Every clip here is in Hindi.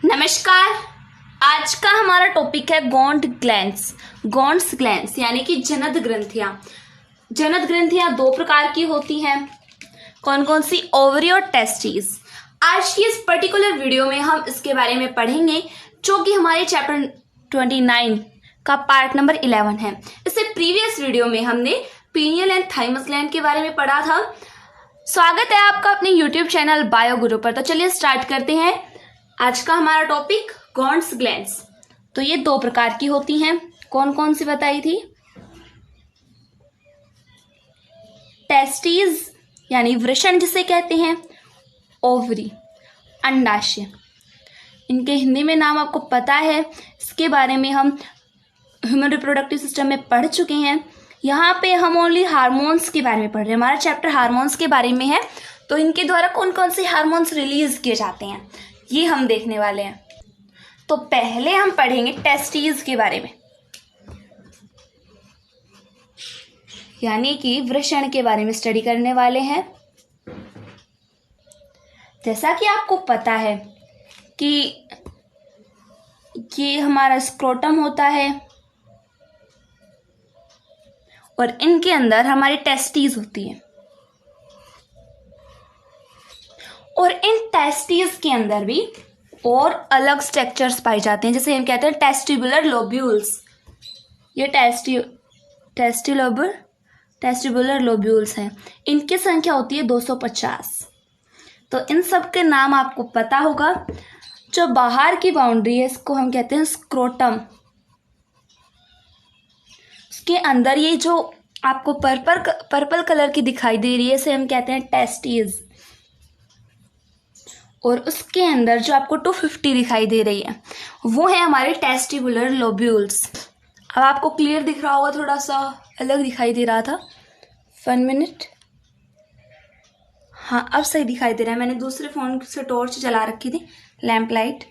नमस्कार। आज का हमारा टॉपिक है गोंड्स ग्लैंड्स यानी कि जनद ग्रंथियां। जनद ग्रंथियां दो प्रकार की होती हैं। कौन कौन सी? ओवरी और टेस्टिस। आज की इस पर्टिकुलर वीडियो में हम इसके बारे में पढ़ेंगे, जो कि हमारे चैप्टर 29 का पार्ट नंबर 11 है। इससे प्रीवियस वीडियो में हमने पीनियल एंड थाइमस ग्लैंड के बारे में पढ़ा था। स्वागत है आपका अपने यूट्यूब चैनल बायो गुरु पर। तो चलिए स्टार्ट करते हैं। आज का हमारा टॉपिक गोंड्स ग्लैंड्स। तो ये दो प्रकार की होती हैं। कौन कौन सी बताई थी? टेस्टिस यानी वृषण जिसे कहते हैं, ओवरी अंडाशय। इनके हिंदी में नाम आपको पता है, इसके बारे में हम ह्यूमन रिप्रोडक्टिव सिस्टम में पढ़ चुके हैं। यहाँ पे हम ओनली हार्मोन्स के बारे में पढ़ रहे हैं। हमारा चैप्टर हार्मोन्स के बारे में है। तो इनके द्वारा कौन कौन से हार्मोन्स रिलीज किए जाते हैं, ये हम देखने वाले हैं। तो पहले हम पढ़ेंगे टेस्टिस के बारे में, यानी कि वृषण के बारे में स्टडी करने वाले हैं। जैसा कि आपको पता है कि ये हमारा स्क्रोटम होता है और इनके अंदर हमारी टेस्टिस होती है, और इन टेस्टिस के अंदर भी और अलग स्ट्रक्चर्स पाए जाते हैं, जैसे हम कहते हैं टेस्टिबुलर लोब्यूल्स। ये टेस्टिबुलर लोब्यूल्स हैं। इनकी संख्या होती है 250। तो इन सब के नाम आपको पता होगा। जो बाहर की बाउंड्री है इसको हम कहते हैं स्क्रोटम। उसके अंदर ये जो आपको पर्पल कलर की दिखाई दे रही है, इसे हम कहते हैं टेस्टिस। और उसके अंदर जो आपको 250 दिखाई दे रही है, वो है हमारे टेस्टिबुलर लोब्यूल्स। अब आपको क्लियर दिख रहा होगा, थोड़ा सा अलग दिखाई दे रहा था। 1 मिनट। हाँ, अब सही दिखाई दे रहा है। मैंने दूसरे फोन से टॉर्च जला रखी थी, लैंप लाइट।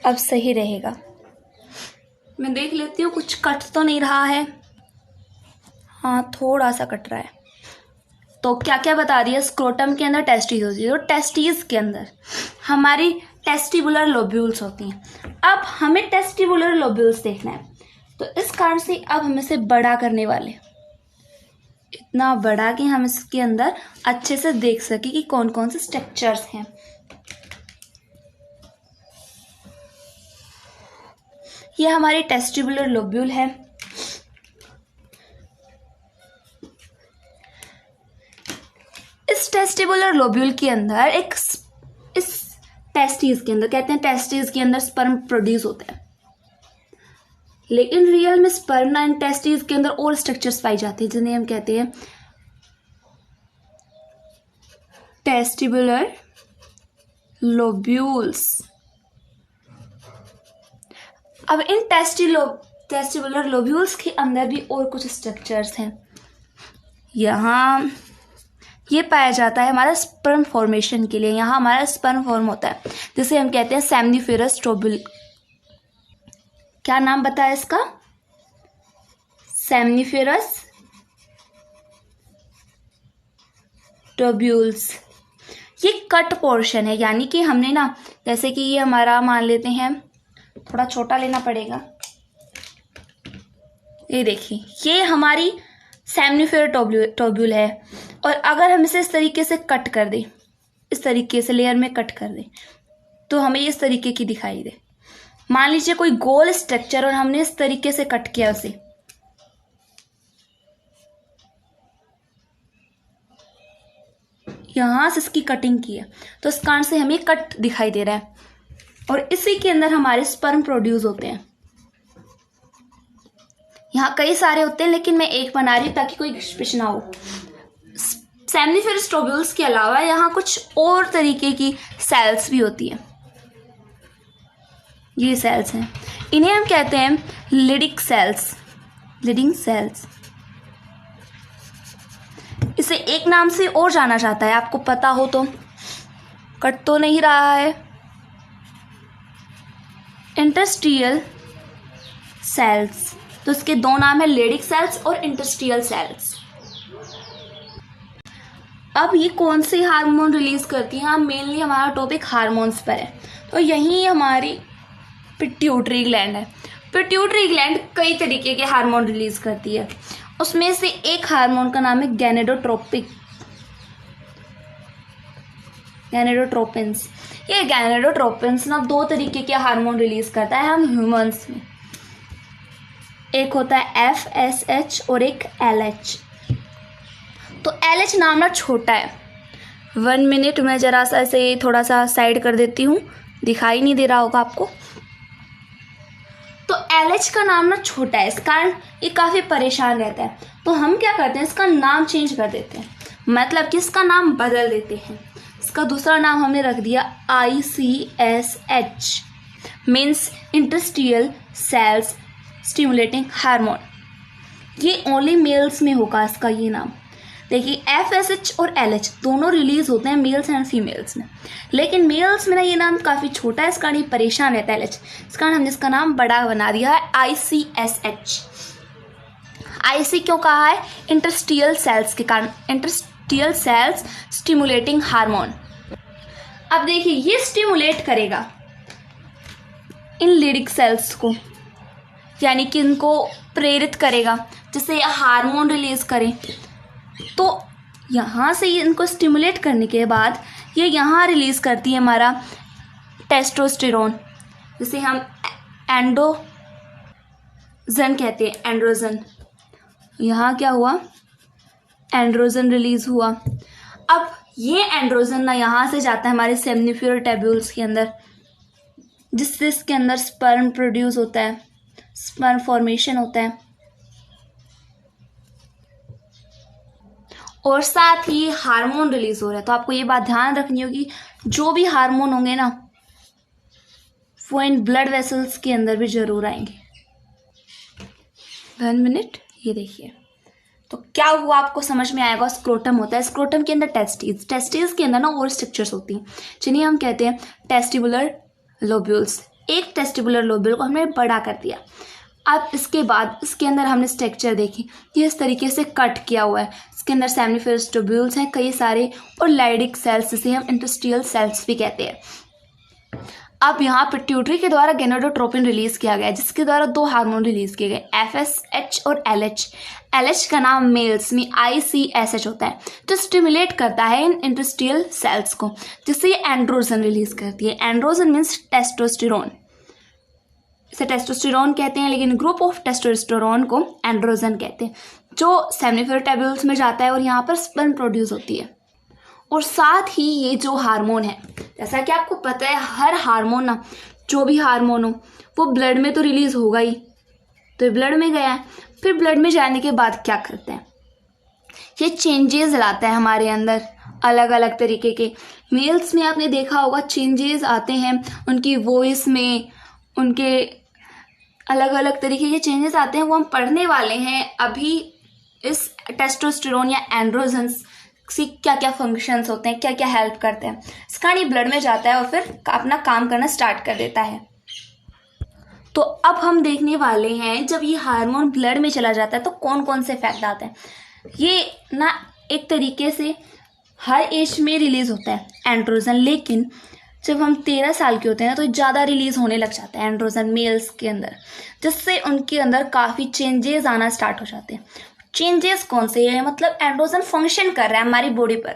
अब सही रहेगा। मैं देख लेती हूँ कुछ कट तो नहीं रहा है। हाँ, थोड़ा सा कट रहा है। तो क्या क्या बता दिया? स्क्रोटम के अंदर टेस्टिस होती है, और टेस्टिस के अंदर हमारी टेस्टिबुलर लोब्यूल्स होती हैं। अब हमें टेस्टिबुलर लोब्यूल्स देखना है, तो इस कारण से अब हम इसे बड़ा करने वाले, इतना बड़ा कि हम इसके अंदर अच्छे से देख सके कि कौन कौन से स्ट्रक्चर्स हैं। ये हमारी टेस्टिबुलर लोब्यूल है। इस टेस्टिबुलर लोब्यूल के अंदर इस टेस्टिस के अंदर, कहते हैं टेस्टिस के अंदर स्पर्म प्रोड्यूस होता है, लेकिन रियल में स्पर्म एंड टेस्टिस के अंदर और स्ट्रक्चर्स पाई जाते हैं, जिन्हें हम कहते हैं टेस्टिबुलर लोब्यूल्स। अब इन टेस्टिबुलर लोब्यूल्स के अंदर भी और कुछ स्ट्रक्चर्स हैं। यहाँ ये पाया जाता है हमारा स्पर्म फॉर्मेशन के लिए। यहाँ हमारा स्पर्म फॉर्म होता है, जिसे हम कहते हैं सेमनिफेरस ट्यूब्यूल। क्या नाम बताया इसका? सेमनिफेरस ट्यूब्यूल्स। ये कट पोर्शन है, यानी कि हमने ना, जैसे कि ये हमारा मान लेते हैं, थोड़ा छोटा लेना पड़ेगा। ये देखिए, ये हमारी सेमनिफेरस ट्यूब्यूल है, और अगर हम इसे इस तरीके से कट कर दें, इस तरीके से लेयर में कट कर दें, तो हमें इस तरीके की दिखाई दे। मान लीजिए कोई गोल स्ट्रक्चर और हमने इस तरीके से कट किया उसे, यहां से इसकी कटिंग की है, तो इस कारण से हमें कट दिखाई दे रहा है, और इसी के अंदर हमारे स्पर्म प्रोड्यूस होते हैं। यहाँ कई सारे होते हैं, लेकिन मैं एक बना रही हूँ ताकि कोई घिसपिच ना हो। सेमनिफेरस ट्यूब्यूल्स के अलावा यहाँ कुछ और तरीके की सेल्स भी होती है। ये सेल्स हैं, इन्हें हम कहते हैं लिडिंग सेल्स। इसे एक नाम से और जाना जाता है, आपको पता हो तो। कट तो नहीं रहा है। Interstitial cells. तो इसके दो नाम है, लेडिक सेल्स और इंटरस्टिशियल सेल्स। अब ये कौन से हार्मोन रिलीज करती हैं? मेनली हमारा टॉपिक हार्मोन्स पर है, तो यही हमारी पिट्यूटरी ग्लैंड है। पिट्यूटरी ग्लैंड कई तरीके के हार्मोन रिलीज करती है, उसमें से एक हार्मोन का नाम है गैनेडोट्रोपिन्स। ये गैनेडोट्रोपिन्स ना 2 तरीके के हार्मोन रिलीज करता है हम ह्यूमंस में, एक होता है FSH और एक LH। तो LH नाम ना छोटा है। 1 मिनट, मैं जरा सा ऐसे थोड़ा सा साइड कर देती हूँ, दिखाई नहीं दे रहा होगा आपको। तो LH का नाम ना छोटा है, इस कारण ये काफ़ी परेशान रहता है। तो हम क्या करते हैं, इसका नाम चेंज कर देते हैं, मतलब कि इसका नाम बदल देते हैं। इसका दूसरा नाम हमने रख दिया ICSH, means interstitial cells stimulating hormone. ये ओनली मेल्स में होगा इसका ये नाम। देखिए FSH और LH दोनों रिलीज होते हैं मेल्स एंड फीमेल्स में, लेकिन मेल्स में ना ये नाम काफ़ी छोटा है, इस कारण ये परेशान रहता है LH। इस कारण हमने इसका नाम बड़ा बना दिया है ICSH। IC क्यों कहा है? इंटरस्टिशियल सेल्स के कारण, इंटरस्टिशियल सेल्स स्टिमुलेटिंग हार्मोन। अब देखिए ये स्टिमुलेट करेगा इन लिडिक सेल्स को, यानी कि इनको प्रेरित करेगा जिससे हार्मोन रिलीज करें। तो यहाँ से इनको स्टिमुलेट करने के बाद ये यहाँ रिलीज करती है हमारा टेस्टोस्टेरोन, जिसे हम एंड्रोजन कहते हैं, एंड्रोजन। यहाँ क्या हुआ? एंड्रोजन रिलीज हुआ। अब ये एंड्रोजन ना यहाँ से जाता है हमारे सेमनिफेरल टेब्यूल्स के अंदर, जिससे इसके अंदर स्पर्म प्रोड्यूस होता है, स्पर्म फॉर्मेशन होता है, और साथ ही हार्मोन रिलीज हो रहा है। तो आपको ये बात ध्यान रखनी होगी, जो भी हार्मोन होंगे ना वो इन ब्लड वेसल्स के अंदर भी जरूर आएंगे। 1 मिनट, ये देखिए। तो क्या हुआ आपको समझ में आएगा? स्क्रोटम होता है, स्क्रोटम के अंदर टेस्टिस के अंदर ना और स्ट्रक्चर्स होती हैं जिन्हें हम कहते हैं टेस्टिबुलर लोब्यूल्स। एक टेस्टिबुलर लोब्यूल को हमने बड़ा कर दिया। अब इसके बाद इसके अंदर हमने स्ट्रक्चर देखी, ये इस तरीके से कट किया हुआ है। इसके अंदर सेमिनिफेरस ट्यूब्यूल्स हैं कई सारे, और लाइडिक सेल्स जिसे हम इंटरस्टिशियल सेल्स भी कहते हैं। अब यहाँ पिट्यूटरी के द्वारा गैनेडोट्रोपिन रिलीज किया गया, जिसके द्वारा 2 हार्मोन रिलीज किए गए, FSH और LH। LH का नाम मेल्स में ICSH होता है, जो स्टिमुलेट करता है इन इंटरस्टिशियल सेल्स को, जिससे ये एंड्रोजन रिलीज करती है। एंड्रोजन मीन्स टेस्टोस्टेरोन, इसे टेस्टोस्टेरोन कहते हैं, लेकिन ग्रुप ऑफ टेस्टोस्टेरोन को एंड्रोजन कहते हैं, जो सेमनिफेरल टेब्यूल्स में जाता है और यहाँ पर स्पर्म प्रोड्यूस होती है। और साथ ही ये जो हार्मोन है, जैसा कि आपको पता है हर हार्मोन ना, जो भी हार्मोन हो वो ब्लड में तो रिलीज होगा ही, तो ये ब्लड में गया है। फिर ब्लड में जाने के बाद क्या करते हैं, ये चेंजेस लाता है हमारे अंदर अलग अलग तरीके के। मेल्स में आपने देखा होगा चेंजेस आते हैं उनकी वॉइस में, उनके अलग अलग तरीके के चेंजेस आते हैं, वो हम पढ़ने वाले हैं अभी। इस टेस्टोस्टेरोन या एंड्रोजन्स से क्या क्या फंक्शंस होते हैं, क्या क्या हेल्प करते हैं, इसका नहीं ब्लड में जाता है और फिर अपना काम करना स्टार्ट कर देता है। तो अब हम देखने वाले हैं जब ये हार्मोन ब्लड में चला जाता है तो कौन कौन से इफेक्ट आते हैं। ये ना एक तरीके से हर एज में रिलीज होता है एंड्रोजन, लेकिन जब हम 13 साल के होते हैं तो ज़्यादा रिलीज होने लग जाता है एंड्रोजन मेल्स के अंदर, जिससे उनके अंदर काफ़ी चेंजेस आना स्टार्ट हो जाते हैं। चेंजेस कौन से हैं, मतलब एंड्रोजन फंक्शन कर रहा है हमारी बॉडी पर,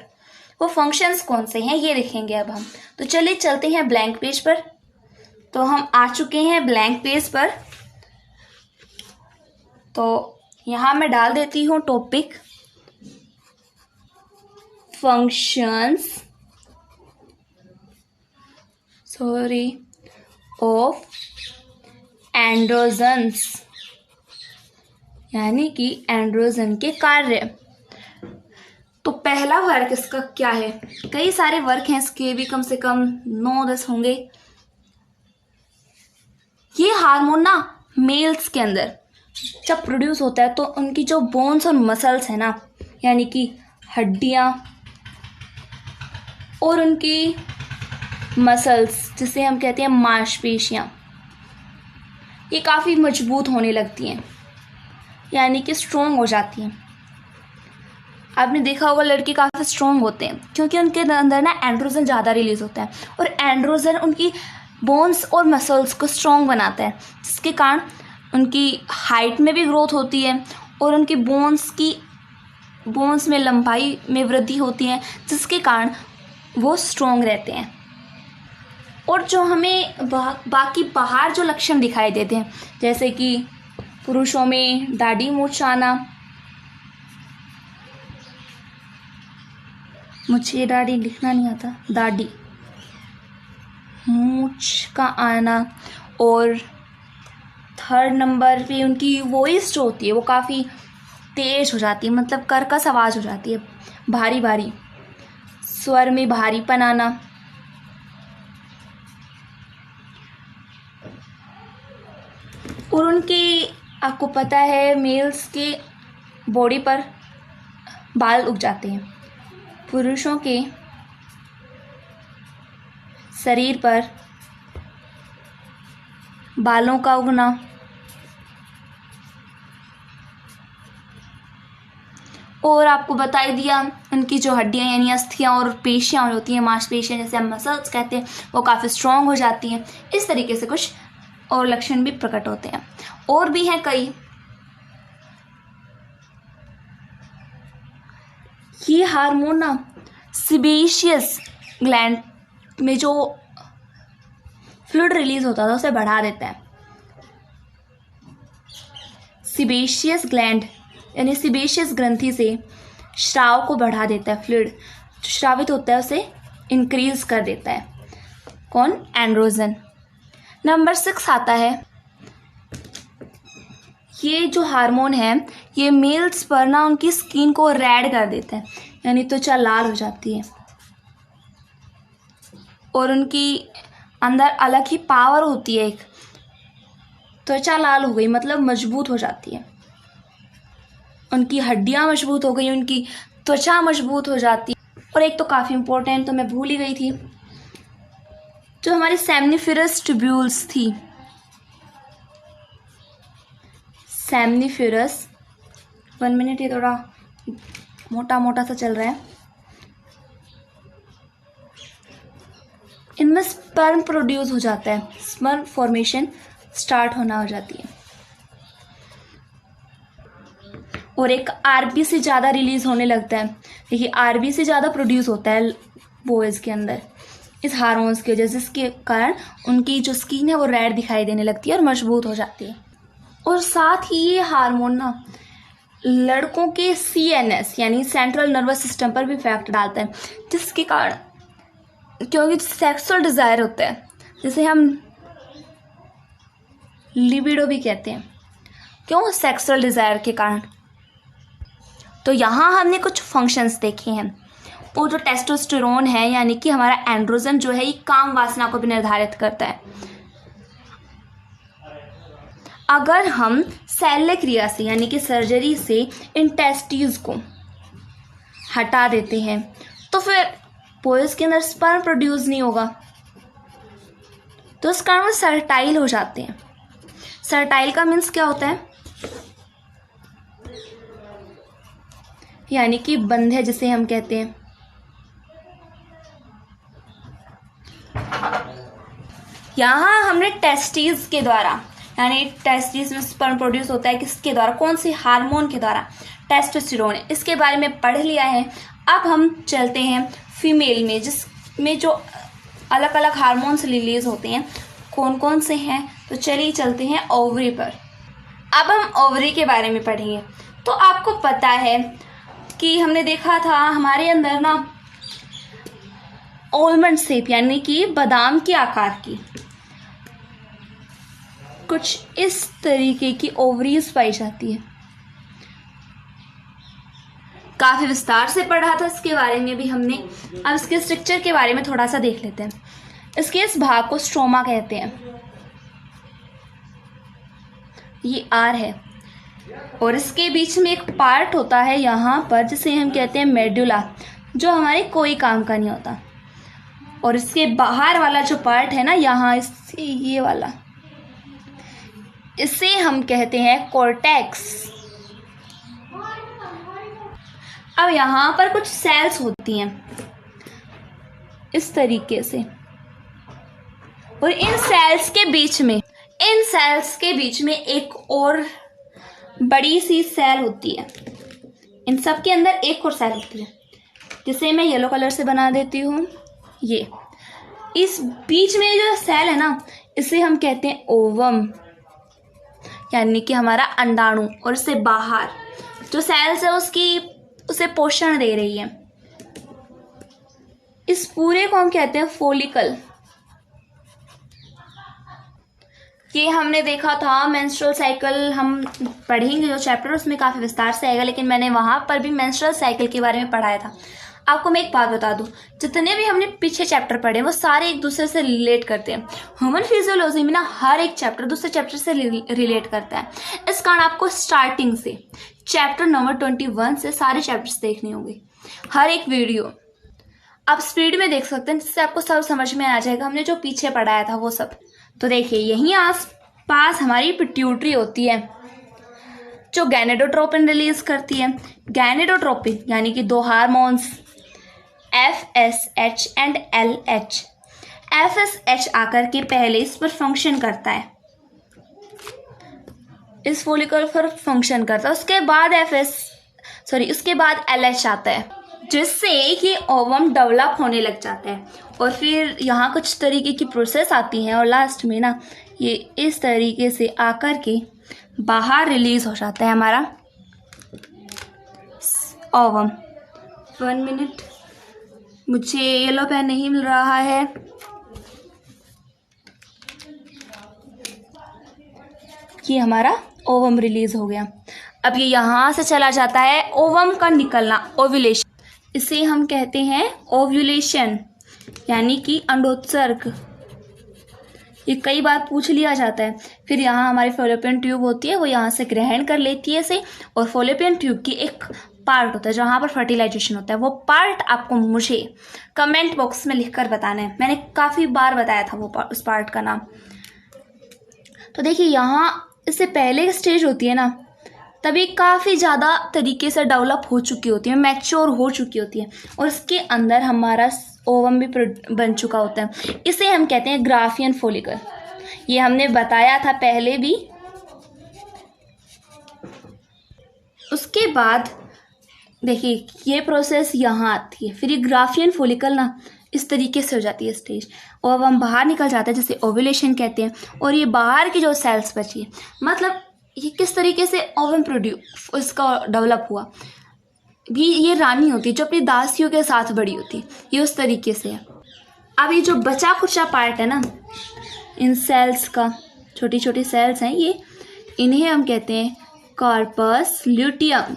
वो फंक्शंस कौन से हैं ये देखेंगे अब हम। तो चलिए चलते हैं ब्लैंक पेज पर। तो हम आ चुके हैं ब्लैंक पेज पर, तो यहाँ मैं डाल देती हूँ टॉपिक फंक्शंस ऑफ एंड्रोजन्स, यानी कि एंड्रोजन के कार्य। तो पहला वर्क इसका क्या है, कई सारे वर्क हैं इसके भी, कम से कम 9-10 होंगे। ये हार्मोन ना मेल्स के अंदर जब प्रोड्यूस होता है तो उनकी जो बोन्स और मसल्स है ना, यानी कि हड्डियां और उनकी मसल्स जिसे हम कहते हैं मांसपेशियां, ये काफ़ी मजबूत होने लगती हैं, यानी कि स्ट्रोंग हो जाती हैं। आपने देखा होगा लड़के काफ़ी स्ट्रॉन्ग होते हैं क्योंकि उनके अंदर ना एंड्रोजन ज़्यादा रिलीज होता है, और एंड्रोजन उनकी बोन्स और मसल्स को स्ट्रॉन्ग बनाता है, जिसके कारण उनकी हाइट में भी ग्रोथ होती है और उनकी बोन्स में लंबाई में वृद्धि होती है, जिसके कारण वो स्ट्रॉन्ग रहते हैं। और जो हमें बाकी बाहर जो लक्षण दिखाई देते हैं, जैसे कि पुरुषों में दाढ़ी मूंछ आना, मुझे ये दाढ़ी लिखना नहीं आता, दाढ़ी मूंछ का आना, और थर्ड नंबर पे उनकी वॉइस जो होती है वो काफ़ी तेज हो जाती है, मतलब कर्कश आवाज़ हो जाती है, भारी भारी स्वर में भारीपन आना। और उनके आपको पता है मेल्स के बॉडी पर बाल उग जाते हैं, पुरुषों के शरीर पर बालों का उगना, और आपको बता ही दिया उनकी जो हड्डियां यानी अस्थियां और पेशियां होती हैं, मांसपेशियां जैसे हम मसल्स कहते हैं, वो काफ़ी स्ट्रॉन्ग हो जाती हैं। इस तरीके से कुछ और लक्षण भी प्रकट होते हैं, और भी हैं कई। ये हार्मोन ना सीबेशियस ग्लैंड में जो फ्लूइड रिलीज होता था उसे बढ़ा देता है। सीबेशियस ग्लैंड यानी सीबेशियस ग्रंथि से स्राव को बढ़ा देता है, फ्लूइड जो स्रावित होता है उसे इंक्रीज कर देता है। कौन? एंड्रोजन। नंबर 6 आता है, ये जो हार्मोन है ये मेल्स पर ना उनकी स्किन को रेड कर देता है, यानी त्वचा लाल हो जाती है, और उनकी अंदर अलग ही पावर होती है। एक त्वचा लाल हो गई मतलब मजबूत हो जाती है, उनकी हड्डियां मजबूत हो गई, उनकी त्वचा मजबूत हो जाती है। और एक तो काफ़ी इम्पोर्टेंट तो मैं भूल ही गई थी, जो हमारी सेमनीफेरस ट्यूब्यूल्स थी, सेमनीफेरस, 1 मिनट, ये थोड़ा मोटा मोटा सा चल रहा है। इनमें स्पर्म प्रोड्यूस हो जाता है, स्पर्म फॉर्मेशन स्टार्ट होना हो जाती है, और एक आरबीसी ज़्यादा रिलीज होने लगता है। देखिए आरबीसी ज़्यादा प्रोड्यूस होता है बॉयज़ के अंदर इस हार्मोन्स की वजह से, जिसके कारण उनकी जो स्किन है वो रेड दिखाई देने लगती है और मजबूत हो जाती है। और साथ ही ये हार्मोन ना लड़कों के CNS यानी सेंट्रल नर्वस सिस्टम पर भी इफेक्ट डालता है, जिसके कारण क्योंकि सेक्सुअल डिज़ायर होता है, जिसे हम लिबिडो भी कहते हैं, क्यों? सेक्सुअल डिज़ायर के कारण। तो यहाँ हमने कुछ फंक्शंस देखे हैं। वो जो टेस्टोस्टेरोन है यानी कि हमारा एंड्रोजन जो है ये काम वासना को भी निर्धारित करता है। अगर हम शल्य क्रिया से यानी कि सर्जरी से इन टेस्टिस को हटा देते हैं तो फिर बॉयज़ के अंदर स्पर्म प्रोड्यूस नहीं होगा, तो इस कारण वो सर्टाइल हो जाते हैं। सर्टाइल का मीन्स क्या होता है? यानी कि बंधे जिसे हम कहते हैं। यहाँ हमने टेस्टिस के द्वारा यानी टेस्टिस में स्पर्म प्रोड्यूस होता है किसके द्वारा? कौन सी हार्मोन के द्वारा? टेस्टोस्टेरोन। इसके बारे में पढ़ लिया है। अब हम चलते हैं फीमेल में, जिसमें जो अलग अलग हार्मोन्स रिलीज होते हैं कौन कौन से हैं। तो चलिए चलते हैं ओवरी पर। अब हम ओवरी के बारे में पढ़ेंगे। तो आपको पता है कि हमने देखा था हमारे अंदर ना आलमंड शेप यानी कि बादाम के आकार की कुछ इस तरीके की ओवरीज पाई जाती है। काफी विस्तार से पढ़ा था इसके बारे में भी हमने। अब इसके स्ट्रक्चर के बारे में थोड़ा सा देख लेते हैं। इसके इस भाग को स्ट्रोमा कहते हैं, ये आर है, और इसके बीच में एक पार्ट होता है यहाँ पर जिसे हम कहते हैं मेडुला, जो हमारे कोई काम का नहीं होता। और इसके बाहर वाला जो पार्ट है ना यहाँ इससे ये वाला, इसे हम कहते हैं कॉर्टेक्स। अब यहाँ पर कुछ सेल्स होती हैं इस तरीके से, और इन सेल्स के बीच में एक और बड़ी सी सेल होती है। इन सब के अंदर एक और सेल होती है, जिसे मैं येलो कलर से बना देती हूँ। ये इस बीच में जो सेल है ना, इसे हम कहते हैं ओवम, यानी कि हमारा अंडाणु। और इससे बाहर जो सेल्स है उसे पोषण दे रही है। इस पूरे को हम कहते हैं फोलिकल। ये हमने देखा था मेंस्ट्रुअल साइकिल, हम पढ़ेंगे जो चैप्टर उसमें काफ़ी विस्तार से आएगा, लेकिन मैंने वहाँ पर भी मेंस्ट्रुअल साइकिल के बारे में पढ़ाया था। आपको मैं एक बात बता दूं, जितने भी हमने पीछे चैप्टर पढ़े वो सारे एक दूसरे से रिलेट करते हैं। ह्यूमन फिजियोलॉजी में ना हर एक चैप्टर दूसरे चैप्टर से रिलेट करता है। इस कारण आपको स्टार्टिंग से चैप्टर नंबर 21 से सारे चैप्टर्स देखने होंगे, हर एक वीडियो आप स्पीड में देख सकते हैं, जिससे आपको सब समझ में आ जाएगा हमने जो पीछे पढ़ाया था वो सब। तो देखिए, यहीं आस पास हमारी पिट्यूटरी होती है जो गैनेडोट्रोपिन रिलीज करती है। गैनेडोट्रोपिन यानी कि दो hormones FSH and LH। FSH आकर के पहले इस पर फंक्शन करता है, इस फोलिकल पर फंक्शन करता है। उसके बाद LH आता है, जिससे ये ओवम डेवलप होने लग जाता है। और फिर यहाँ कुछ तरीके की प्रोसेस आती हैं और लास्ट में ना ये इस तरीके से आकर के बाहर रिलीज हो जाता है हमारा ओवम। 1 मिनट, मुझे येलो पेन नहीं मिल रहा है। ये हमारा ओवम रिलीज हो गया। अब ये यहाँ से चला जाता है ओवम का निकलना, ओव्यूलेशन। इसे हम कहते हैं ओव्यूलेशन, यानी कि अंडोत्सर्ग। ये कई बार पूछ लिया जाता है। फिर यहाँ हमारी फॉलोपियन ट्यूब होती है, वो यहाँ से ग्रहण कर लेती है इसे, और फॉलोपियन ट्यूब की एक पार्ट होता है जहाँ पर फर्टिलाइजेशन होता है। वो पार्ट आपको मुझे कमेंट बॉक्स में लिखकर बताना है। मैंने काफ़ी बार बताया था वो उस पार्ट का नाम। तो देखिए, यहाँ इससे पहले स्टेज होती है ना, तभी काफ़ी ज़्यादा तरीके से डेवलप हो चुकी होती है, मैच्योर हो चुकी होती है, और इसके अंदर हमारा ओवम भी बन चुका होता है। इसे हम कहते हैं ग्राफियन फोलिकल। ये हमने बताया था पहले भी। उसके बाद देखिए, ये प्रोसेस यहाँ आती है, फिर ये ग्राफियन फोलिकल ना इस तरीके से हो जाती है स्टेज, ओवम बाहर निकल जाता है, जिसे ओव्यूलेशन कहते हैं। और ये बाहर की जो सेल्स बची है, मतलब ये किस तरीके से ओवम इसका डेवलप हुआ, भी ये रानी होती है जो अपनी दासियों के साथ बड़ी होती है, ये उस तरीके से है। अब ये जो बचा खुचा पार्ट है ना इन सेल्स का, छोटी छोटी सेल्स हैं ये, इन्हें हम कहते हैं कॉर्पस ल्यूटियम।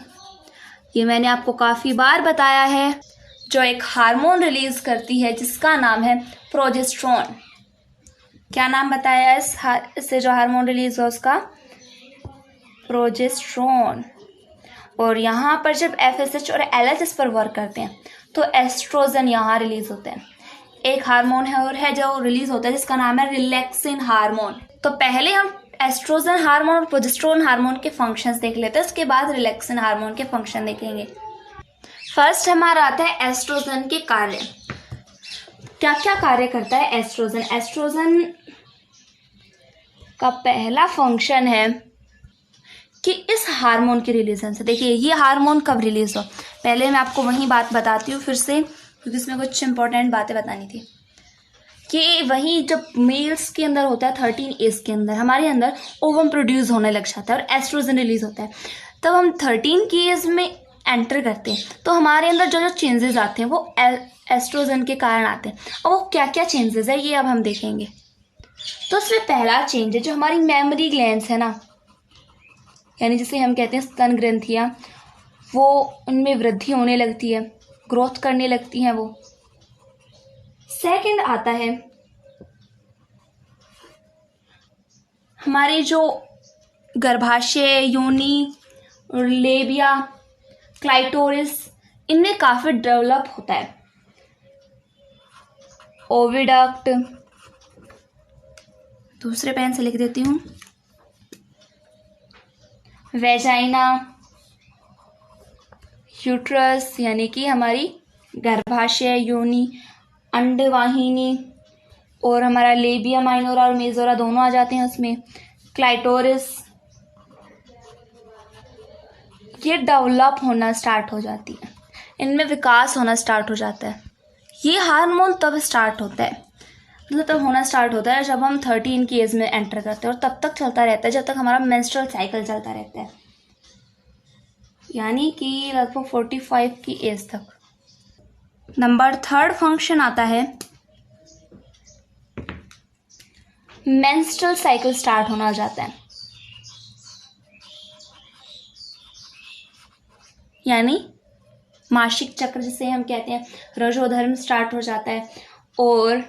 ये मैंने आपको काफ़ी बार बताया है, जो एक हार्मोन रिलीज करती है जिसका नाम है प्रोजेस्टेरोन। क्या नाम बताया इससे जो हार्मोन रिलीज हो उसका? प्रोजेस्टेरोन। और यहाँ पर जब FSH और LH इस पर वर्क करते हैं तो एस्ट्रोजन यहाँ रिलीज होते हैं। एक हार्मोन है और है जो रिलीज होता है जिसका नाम है रिलैक्सिन हार्मोन। तो पहले हम एस्ट्रोजन हार्मोन और प्रोजेस्टेरोन हार्मोन के फंक्शंस देख लेते हैं, उसके बाद रिलैक्सिन हार्मोन के फंक्शन देखेंगे। फर्स्ट हमारा आता है एस्ट्रोजन के कार्य। क्या क्या कार्य करता है एस्ट्रोजन? एस्ट्रोजन का पहला फंक्शन है कि इस हार्मोन के रिलीजन से, देखिए ये हार्मोन कब रिलीज हो, पहले मैं आपको वही बात बताती हूँ फिर से, क्योंकि इसमें कुछ इंपॉर्टेंट बातें बतानी थी। कि वही जब मेल्स के अंदर होता है 13 एज के अंदर, हमारे अंदर ओवम प्रोड्यूस होने लग जाता है और एस्ट्रोजन रिलीज होता है। तब हम 13 की एज में एंटर करते हैं तो हमारे अंदर जो जो चेंजेस आते हैं वो एस्ट्रोजन के कारण आते हैं। और वो क्या क्या चेंजेस है ये अब हम देखेंगे। तो उसमें पहला चेंज है जो हमारी मेमोरी ग्लैंड्स है ना, यानी जिसे हम कहते हैं स्तन ग्रंथियाँ, वो उनमें वृद्धि होने लगती है, ग्रोथ करने लगती हैं वो। सेकंड आता है हमारे जो गर्भाशय, योनि, लेबिया, क्लाइटोरिस, इनमें काफ़ी डेवलप होता है। ओविडक्ट, दूसरे पेन से लिख देती हूँ, वेजाइना, यूट्रस यानी कि हमारी गर्भाशय, योनि, अंडवाहिनी, और हमारा लेबिया माइनोरा और मेजोरा दोनों आ जाते हैं उसमें। क्लाइटोरिस, ये डेवलप होना स्टार्ट हो जाती है, इनमें विकास होना स्टार्ट हो जाता है। ये हार्मोन तब स्टार्ट होता है, मतलब तब होना स्टार्ट होता है जब हम 13 की एज में एंटर करते हैं, और तब तक चलता रहता है जब तक हमारा मेंस्ट्रुअल साइकिल चलता रहता है, यानी कि लगभग 45 की एज तक। नंबर 3 फंक्शन आता है मेंस्ट्रुअल साइकिल स्टार्ट होना जाता है, यानी मासिक चक्र जिसे हम कहते हैं, रजोधर्म स्टार्ट हो जाता है। और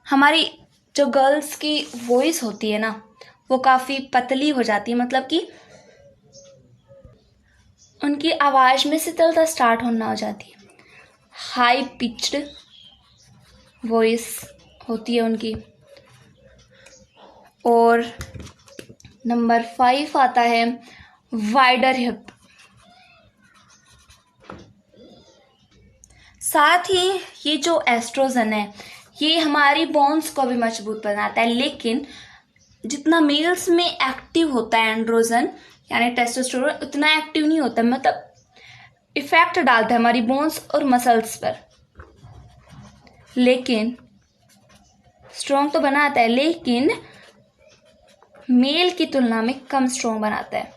हमारी जो गर्ल्स की वॉइस होती है ना, वो काफ़ी पतली हो जाती है, मतलब कि उनकी आवाज़ में शीतलता स्टार्ट होना हो जाती है, हाई पिच्ड वॉइस होती है उनकी। और नंबर 5 आता है वाइडर हिप। साथ ही ये जो एस्ट्रोजन है ये हमारी बोन्स को भी मजबूत बनाता है, लेकिन जितना मेल्स में एक्टिव होता है एंड्रोजन यानी टेस्टोस्टेरोन, उतना एक्टिव नहीं होता, मतलब इफेक्ट डालता है हमारी बोन्स और मसल्स पर, लेकिन स्ट्रॉन्ग तो बनाता है, लेकिन मेल की तुलना में कम स्ट्रॉन्ग बनाता है।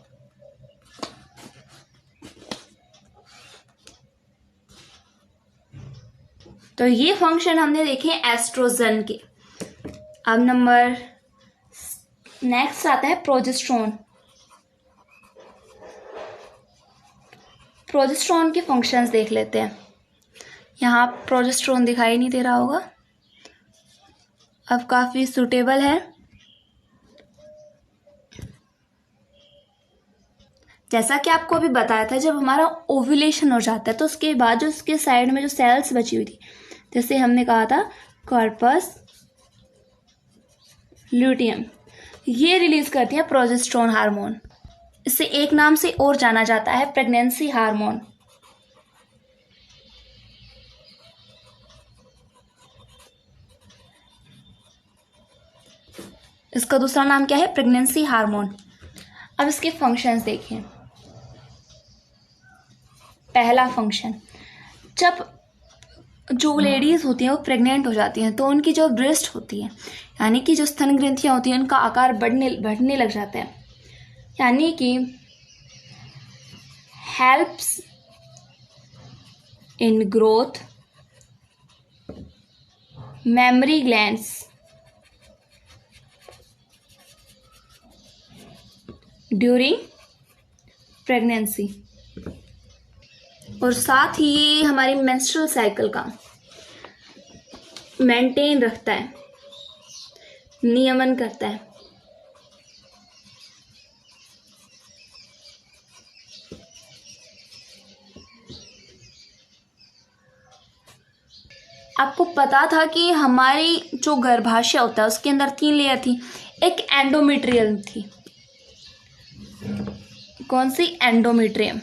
तो ये फंक्शन हमने देखे एस्ट्रोजन के। अब नंबर नेक्स्ट आता है प्रोजेस्टेरोन। प्रोजेस्टेरोन के फंक्शंस देख लेते हैं। यहाँ प्रोजेस्टेरोन दिखाई नहीं दे रहा होगा, अब काफ़ी सूटेबल है। जैसा कि आपको अभी बताया था, जब हमारा ओव्यूलेशन हो जाता है तो उसके बाद जो उसके साइड में जो सेल्स बची हुई थी, जैसे हमने कहा था कॉर्पस ल्यूटियम, ये रिलीज करती है प्रोजेस्टेरोन हार्मोन। इसे एक नाम से और जाना जाता है प्रेगनेंसी हार्मोन। इसका दूसरा नाम क्या है? Pregnancy hormone. अब इसके फंक्शंस देखिए। पहला फंक्शन, जब जो लेडीज होती हैं वो प्रेग्नेंट हो जाती हैं तो उनकी जो ब्रेस्ट होती है यानी कि जो स्तन ग्रंथियां होती हैं उनका आकार बढ़ने लग जाता है, यानी कि helps in growth. Mammary glands during pregnancy, और साथ ही ये हमारी मेंस्ट्रुअल साइकिल का मेंटेन रखता है, नियमन करता है। आपको पता था कि हमारी जो गर्भाशय होता है उसके अंदर 3 लेयर थी। एक एंडोमेट्रियम थी। कौन सी? एंडोमेट्रियम।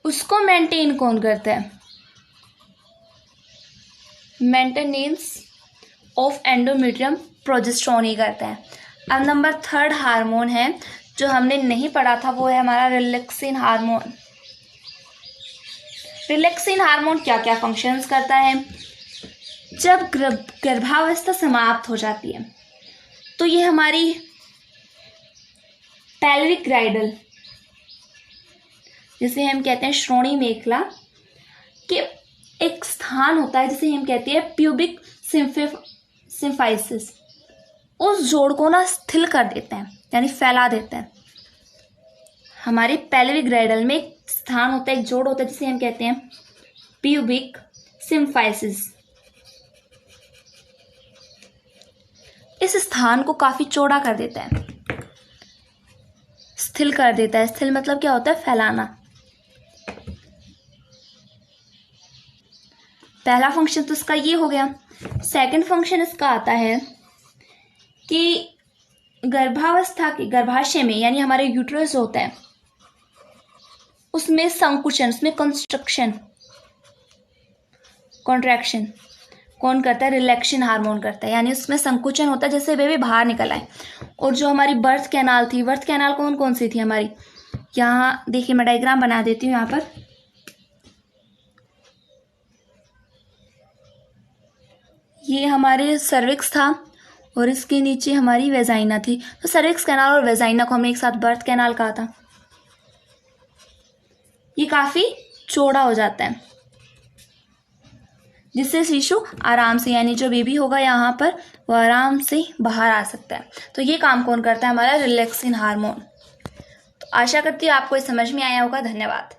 उसको मेंटेन कौन करता है? मेंटेनेंस ऑफ एंडोमेट्रियम प्रोजेस्टेरोन ही करता है। अब नंबर 3 हार्मोन है जो हमने नहीं पढ़ा था, वो है हमारा रिलैक्सिन हार्मोन। रिलैक्सिन हार्मोन क्या क्या फंक्शंस करता है? जब गर्भावस्था समाप्त हो जाती है तो ये हमारी पेल्विक ग्राइडल, जिसे हम कहते हैं श्रोणी मेखला, के एक स्थान होता है जिसे हम कहते हैं प्यूबिक सिम्फाइसिस, उस जोड़ को ना स्थिर कर देता है यानी फैला देता है। हमारे पेल्विक ग्राइडल में एक स्थान होता है, एक जोड़ होता है जिसे हम कहते हैं प्यूबिक सिम्फाइसिस। इस स्थान को काफी चौड़ा कर देता है, स्थिर कर देता है। स्थिर मतलब क्या होता है? फैलाना। पहला फंक्शन तो इसका ये हो गया। सेकंड फंक्शन इसका आता है कि गर्भावस्था के गर्भाशय में यानी हमारे यूट्रस होता है उसमें संकुचन, उसमें कंस्ट्रक्शन, कॉन्ट्रैक्शन कौन करता है? रिलैक्सेशन हार्मोन करता है, यानी उसमें संकुचन होता है जैसे बेबी बाहर निकल आए। और जो हमारी बर्थ कैनाल थी, बर्थ कैनाल कौन कौन सी थी हमारी? यहाँ देखिए मैं डायग्राम बना देती हूँ। यहाँ पर ये हमारे सर्विक्स था और इसके नीचे हमारी वेजाइना थी। तो सर्विक्स कैनाल और वेजाइना को हमने एक साथ बर्थ कैनाल कहा था। ये काफी चौड़ा हो जाता है जिससे शिशु आराम से, यानी जो बेबी होगा यहाँ पर, वो आराम से बाहर आ सकता है। तो ये काम कौन करता है? हमारा रिलैक्सिन हार्मोन। तो आशा करती हूँ आपको ये समझ में आया होगा। धन्यवाद।